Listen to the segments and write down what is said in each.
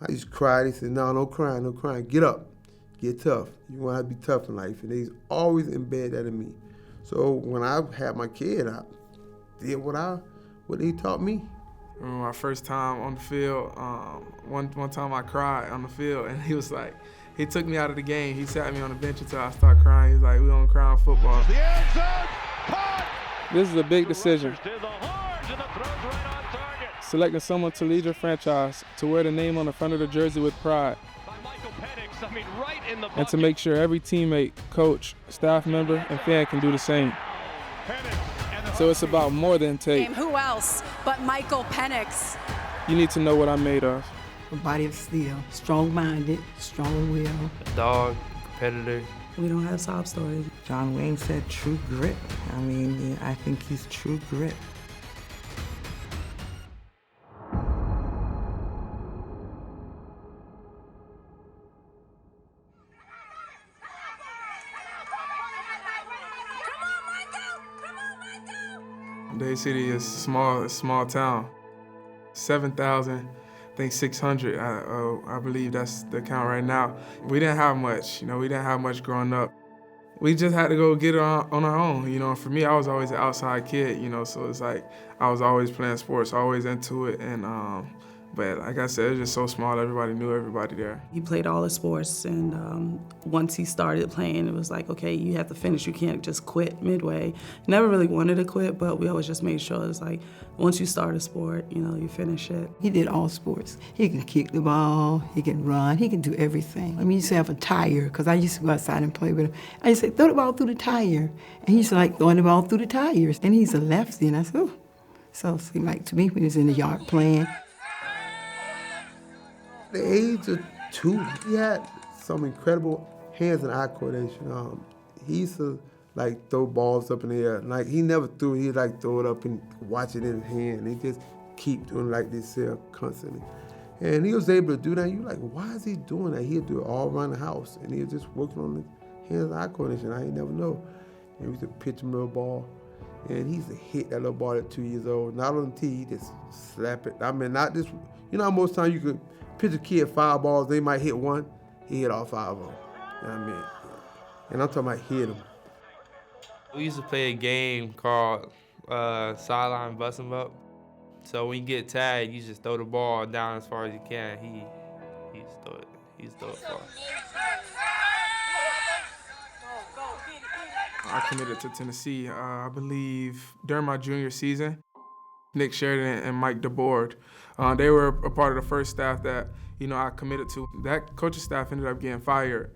I used to cry. They said, no crying, no crying. Get up, get tough. You want to be tough in life. And they always embed that in me. So when I had my kid, I did what they taught me. My first time on the field, one time I cried on the field, and he was like, he took me out of the game. He sat me on the bench until I started crying. He was like, we don't cry on football. The end zone, caught! This is a big decision. Selecting someone to lead your franchise, to wear the name on the front of the jersey with pride, and to make sure every teammate, coach, staff member, and fan can do the same. So it's about more than tape. Who else but Michael Penix? You need to know what I'm made of. A body of steel, strong-minded, strong-willed. A dog, competitor. We don't have sob stories. John Wayne said true grit. I mean, yeah, I think he's true grit. Dade City is a small town. 7,000, I think 600, I believe that's the count right now. We didn't have much, we didn't have much growing up. We just had to go get it on our own, For me, I was always an outside kid, so it's like I was always playing sports, always into it, and but like I said, it was just so small, everybody knew everybody there. He played all the sports, and once he started playing, it was like, okay, you have to finish. You can't just quit midway. Never really wanted to quit, but we always just made sure it's like, once you start a sport, you finish it. He did all sports. He can kick the ball, he can run, he can do everything. I mean, he used to have a tire, because I used to go outside and play with him. I used to say, throw the ball through the tire. And he used to like throwing the ball through the tires. And he's a lefty, and I said, oh. So it seemed like to me, when he was in the yard playing. At the age of 2, he had some incredible hands and eye coordination. He used to throw balls up in the air. He never threw it, he'd throw it up and watch it in his hand. He just keep doing this here constantly. And he was able to do that. You're like, why is he doing that? He'd do it all around the house. And he was just working on the hands and eye coordination. I ain't never know. And we used to pitch him a little ball. And he used to hit that little ball at 2 years old. Not on the tee, he just slap it. I mean, not just, how most times you could pitch a kid 5 balls, they might hit one. He hit all 5 of them. You know what I mean? And I'm talking about hit them. We used to play a game called sideline bust 'em up. So when you get tagged, you just throw the ball down as far as you can. He just throw it far. I committed to Tennessee, I believe, during my junior season. Nick Sheridan and Mike DeBoard. They were a part of the first staff that, I committed to. That coaching staff ended up getting fired.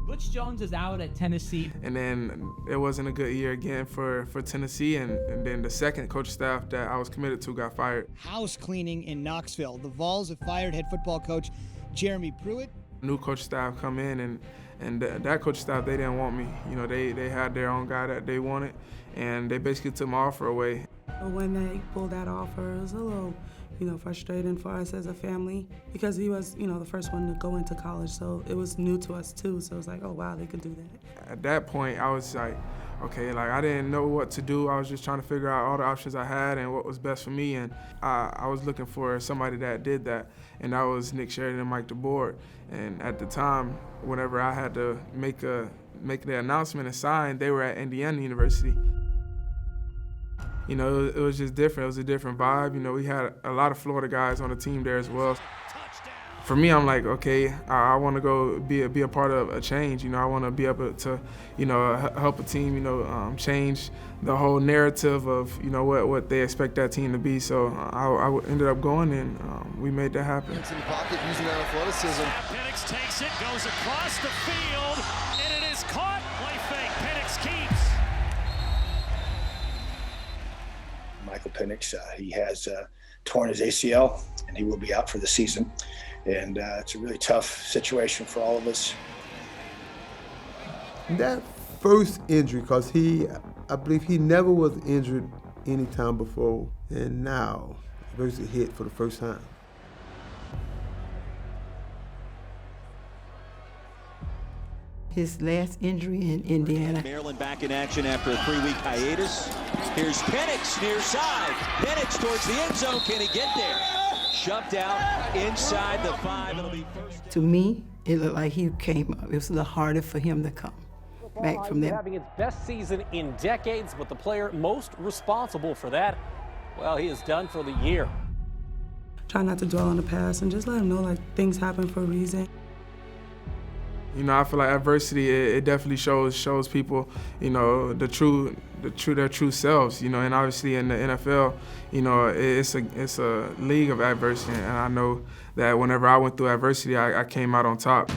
Butch Jones is out at Tennessee. And then it wasn't a good year again for Tennessee, and then the second coaching staff that I was committed to got fired. House cleaning in Knoxville. The Vols have fired head football coach Jeremy Pruitt. New coach staff come in, and that coach staff, they didn't want me. They had their own guy that they wanted, and they basically took my offer away. When they pulled that offer, it was a little, frustrating for us as a family, because he was, the first one to go into college, so it was new to us too. So it was like, oh wow, they could do that. At that point, I was like, okay, I didn't know what to do. I was just trying to figure out all the options I had and what was best for me, and I was looking for somebody that did that, and that was Nick Sheridan and Mike DeBoard. And at the time, whenever I had to make the announcement and sign, they were at Indiana University. It was just different. It was a different vibe. We had a lot of Florida guys on the team there as well. For me, I'm like, okay, I want to go be a part of a change. I want to be able to, help a team, change the whole narrative of, what they expect that team to be. So I ended up going, and we made that happen. In the pocket, using that athleticism. Penix takes it, goes across the field, and it is caught. Play fake. Penix keeps. Michael Penix, he has torn his ACL, and he will be out for the season. And it's a really tough situation for all of us. That first injury, because I believe he never was injured any time before, and now he was hit for the first time. His last injury in Indiana. Maryland back in action after a 3-week hiatus. Here's Penix near side. Penix towards the end zone. Can he get there? shoved out inside the 5. It'll be first. To me, it looked like he came up. It was a little harder for him to come back from that. Having its best season in decades, but the player most responsible for that, well, he is done for the year. Try not to dwell on the past and just let him know like things happen for a reason. You know, I feel like adversity, it definitely shows people, you know, their true selves, you know, and obviously in the NFL, you know, it's a league of adversity, and I know that whenever I went through adversity, I came out on top.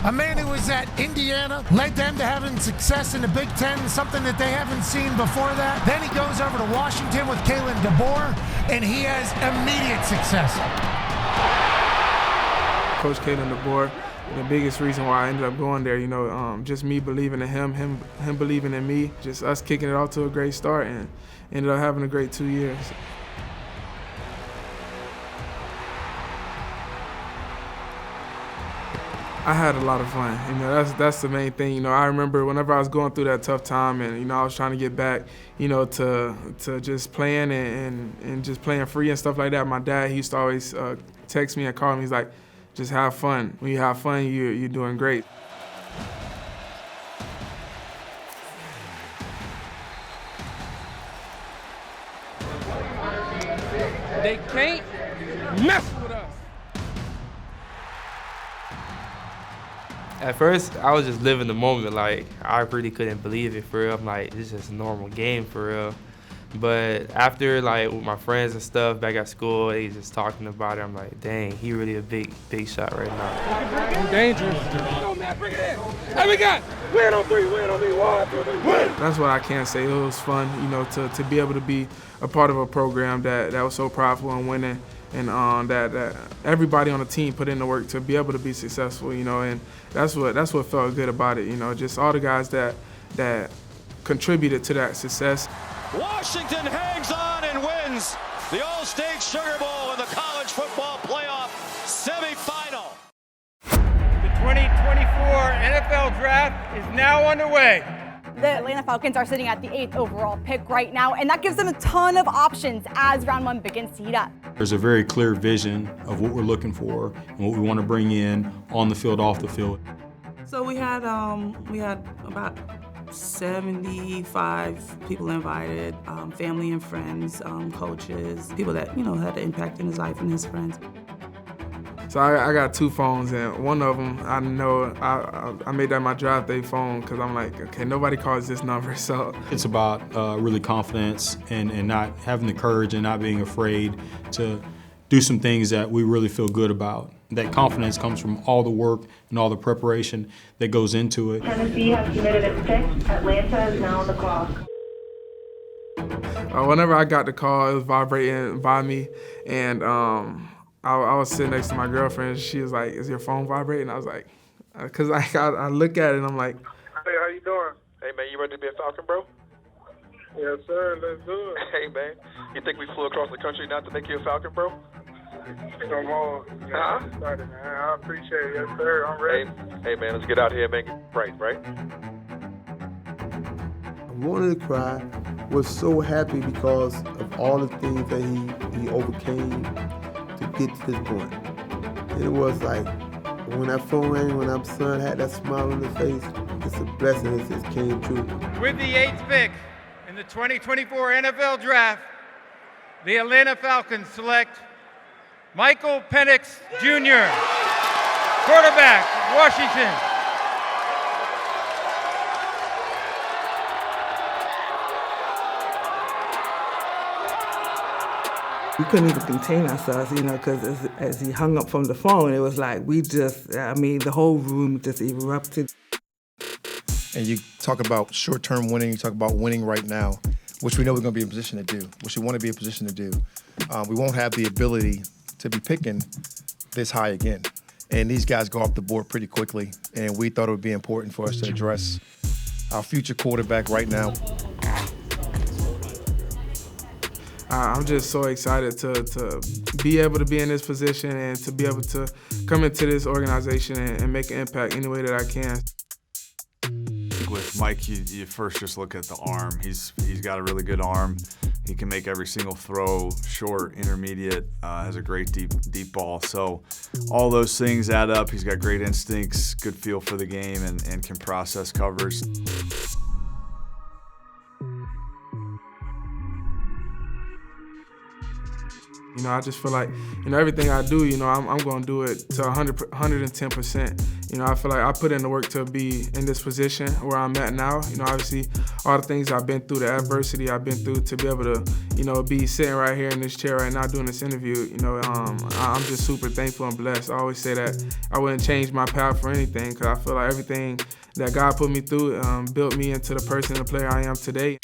A man who was at Indiana, led them to having success in the Big Ten, something that they haven't seen before that. Then he goes over to Washington with Kalen DeBoer, and he has immediate success. Coach Kalen DeBoer, the biggest reason why I ended up going there, you know, just me believing in him believing in me, just us kicking it off to a great start, and ended up having a great 2 years. I had a lot of fun. You know, that's the main thing. You know, I remember whenever I was going through that tough time, and you know, I was trying to get back, you know, to just playing and just playing free and stuff like that. My dad, he used to always text me and call me. He's like, just have fun. When you have fun, you're doing great. They can't mess with us. At first, I was just living the moment. Like, I really couldn't believe it for real. I'm like, this is just a normal game for real. But after, like, with my friends and stuff back at school, they just talking about it. I'm like, dang, he really a big shot right now. Dangerous. Go, man, bring it in. Hey, we got win on 3, win on 3, 1, 2, 3, win. That's what I can say. It was fun, you know, to be able to be a part of a program that was so prideful and winning, and that everybody on the team put in the work to be able to be successful, you know, and that's what felt good about it, you know, just all the guys that contributed to that success. Washington hangs on and wins the All-State Sugar Bowl in the college football playoff semifinal. The 2024 NFL Draft is now underway. The Atlanta Falcons are sitting at the 8th overall pick right now, and that gives them a ton of options as round 1 begins to heat up. There's a very clear vision of what we're looking for and what we want to bring in on the field, off the field. So we had about 75 people invited, family and friends, coaches, people that, you know, had an impact in his life and his friends. So I got 2 phones, and one of them, I know I made that my draft day phone because I'm like, okay, nobody calls this number, so. It's about really confidence and not having the courage and not being afraid to do some things that we really feel good about. That confidence comes from all the work and all the preparation that goes into it. Tennessee has committed its pick. Atlanta is now on the clock. Whenever I got the call, it was vibrating by me, and I was sitting next to my girlfriend. She was like, "Is your phone vibrating?" I was like, "Cause I look at it and I'm like, hey, how you doing? Hey man, you ready to be a Falcon, bro? Yes sir, let's do it. Hey man, you think we flew across the country not to make you a Falcon, bro? Come on, started, man. I appreciate it. Yes sir, I'm ready. Hey man, let's get out here, man. Right. I wanted to cry. Was so happy because of all the things that he overcame to get to this point. And it was like, when that phone rang, when that son had that smile on his face, it's a blessing. It just came true. With the 8th pick in the 2024 NFL Draft, the Atlanta Falcons select Michael Penix Jr., quarterback, Washington. We couldn't even contain ourselves, you know, because as he hung up from the phone, it was like the whole room just erupted. And you talk about short-term winning, you talk about winning right now, which we know we're going to be in a position to do, which we want to be in a position to do. We won't have the ability to be picking this high again. And these guys go off the board pretty quickly, and we thought it would be important for us to address our future quarterback right now. I'm just so excited to be able to be in this position and to be able to come into this organization and make an impact any way that I can. With Mike, you first just look at the arm. He's got a really good arm. He can make every single throw, short, intermediate, has a great deep ball. So all those things add up. He's got great instincts, good feel for the game, and can process covers. You know, I just feel like, you know, everything I do, you know, I'm going to do it to 110%. You know, I feel like I put in the work to be in this position where I'm at now. You know, obviously, all the things I've been through, the adversity I've been through to be able to, you know, be sitting right here in this chair right now doing this interview, you know, I'm just super thankful and blessed. I always say that I wouldn't change my path for anything because I feel like everything that God put me through built me into the person and the player I am today.